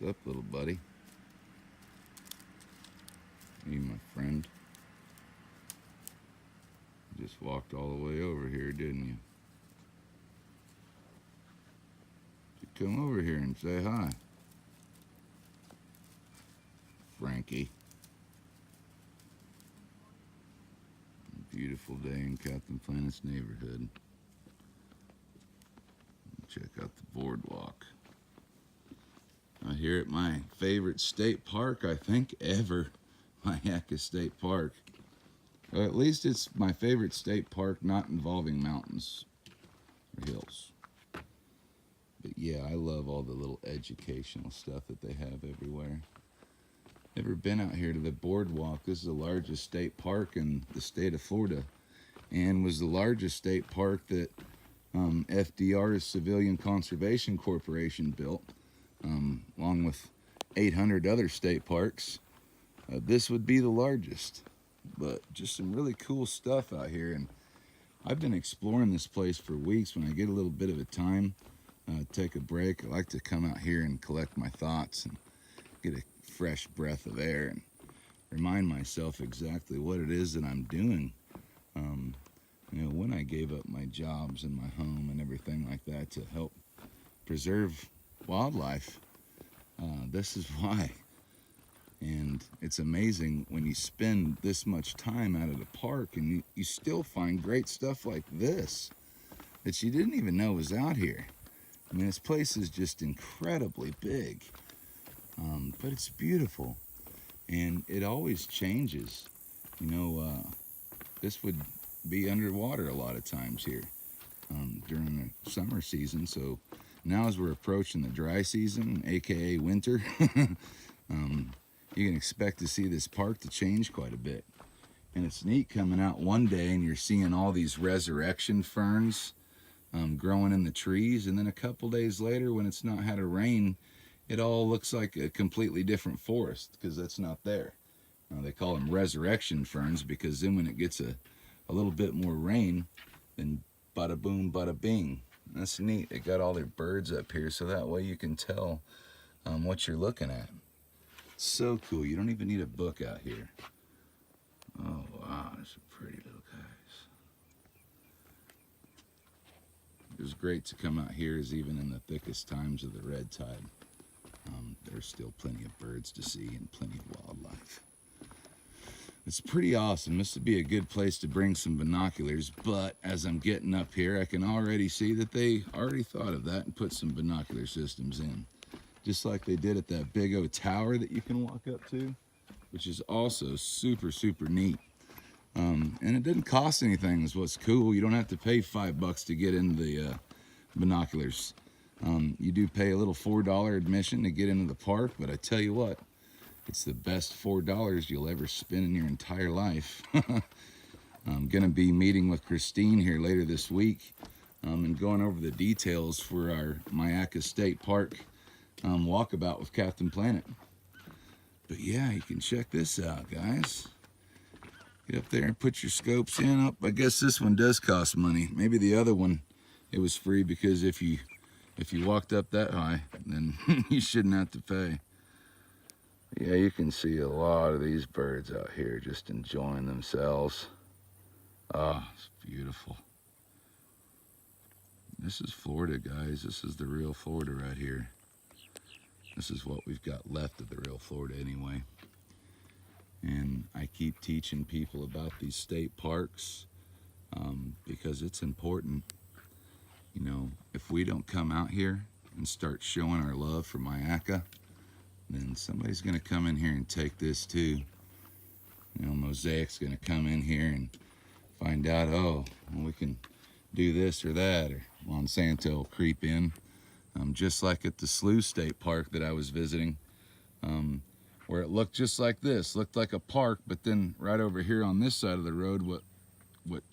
What's up, little buddy? You, my friend. You just walked all the way over here, didn't you? Come over here and say hi. Frankie. Beautiful day in Captain Planet's neighborhood. Check out the boardwalk. Here at my favorite state park, I think, ever. Myakka State Park. Or at least it's my favorite state park not involving mountains or hills. But yeah, I love all the little educational stuff that they have everywhere. Never been out here to the boardwalk. This is the largest state park in the state of Florida, and was the largest state park that FDR's Civilian Conservation Corporation built, along with 800 other state parks. This would be the largest, but just some really cool stuff out here. And I've been exploring this place for weeks. When I get a little bit of a time, take a break, I like to come out here and collect my thoughts and get a fresh breath of air and remind myself exactly what it is that I'm doing. When I gave up my jobs and my home and everything like that to help preserve wildlife, this is why. And it's amazing when you spend this much time out at a park and you still find great stuff like this that you didn't even know was out here. I mean, this place is just incredibly big, but it's beautiful, and it always changes. This would be underwater a lot of times here during the summer season. So now as we're approaching the dry season, aka winter, you can expect to see this park to change quite a bit. And it's neat coming out one day and you're seeing all these resurrection ferns growing in the trees, and then a couple days later, when it's not had a rain, it all looks like a completely different forest, because that's not there. They call them resurrection ferns because then when it gets a little bit more rain, then bada boom, bada bing. That's neat. They got all their birds up here so that way you can tell what you're looking at. So cool. You don't even need a book out here. Oh wow, there's some pretty little guys. It was great to come out here, as even in the thickest times of the red tide, there's still plenty of birds to see and plenty of wildlife. It's pretty awesome. This would be a good place to bring some binoculars, but as I'm getting up here, I can already see that they already thought of that and put some binocular systems in. Just like they did at that big old tower that you can walk up to, which is also super, super neat. And it didn't cost anything, is what's cool. You don't have to pay $5 to get into the binoculars. You do pay a little $4 admission to get into the park, but I tell you what, it's the best $4 you'll ever spend in your entire life. I'm going to be meeting with Christine here later this week and going over the details for our Myakka State Park walkabout with Captain Planet. But yeah, you can check this out, guys. Get up there and put your scopes in. Up, I guess this one does cost money. Maybe the other one, it was free, because if you walked up that high, then you shouldn't have to pay. Yeah, you can see a lot of these birds out here just enjoying themselves. Ah, it's beautiful. This is Florida, guys. This is the real Florida right here. This is what we've got left of the real Florida anyway. And I keep teaching people about these state parks because it's important. If we don't come out here and start showing our love for Myakka, then somebody's going to come in here and take this too. Mosaic's going to come in here and find out, oh, well, we can do this or that, or Monsanto will creep in. Just like at the Slough State Park that I was visiting, where it looked just like this, looked like a park, but then right over here on this side of the road, what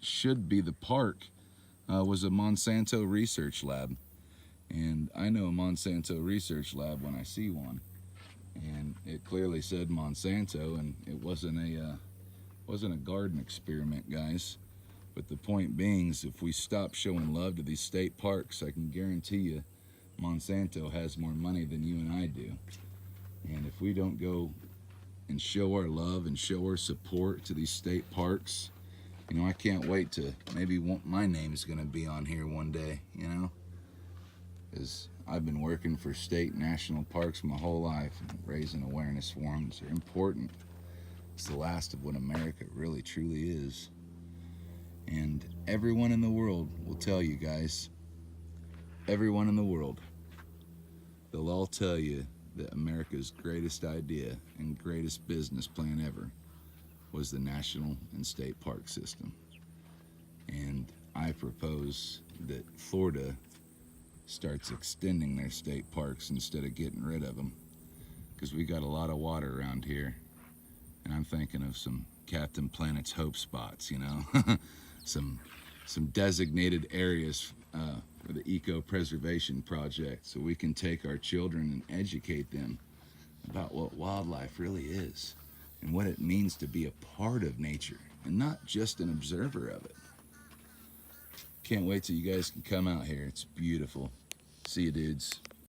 should be the park was a Monsanto research lab. And I know a Monsanto research lab when I see one. And it clearly said Monsanto, and it wasn't a garden experiment, guys. But the point being is, if we stop showing love to these state parks, I can guarantee you Monsanto has more money than you and I do. And if we don't go and show our love and show our support to these state parks, you know, I can't wait to maybe my name's going to be on here one day, you know, because I've been working for state and national parks my whole life and raising awareness for them. They're important. It's the last of what America really truly is. And everyone in the world will tell you guys, everyone in the world, they'll all tell you that America's greatest idea and greatest business plan ever was the national and state park system. And I propose that Florida starts extending their state parks instead of getting rid of them, because we got a lot of water around here, and I'm thinking of some Captain Planet's hope spots, you know. some designated areas for the eco-preservation project, so we can take our children and educate them about what wildlife really is and what it means to be a part of nature and not just an observer of it. Can't wait till you guys can come out here. It's beautiful. See you, dudes.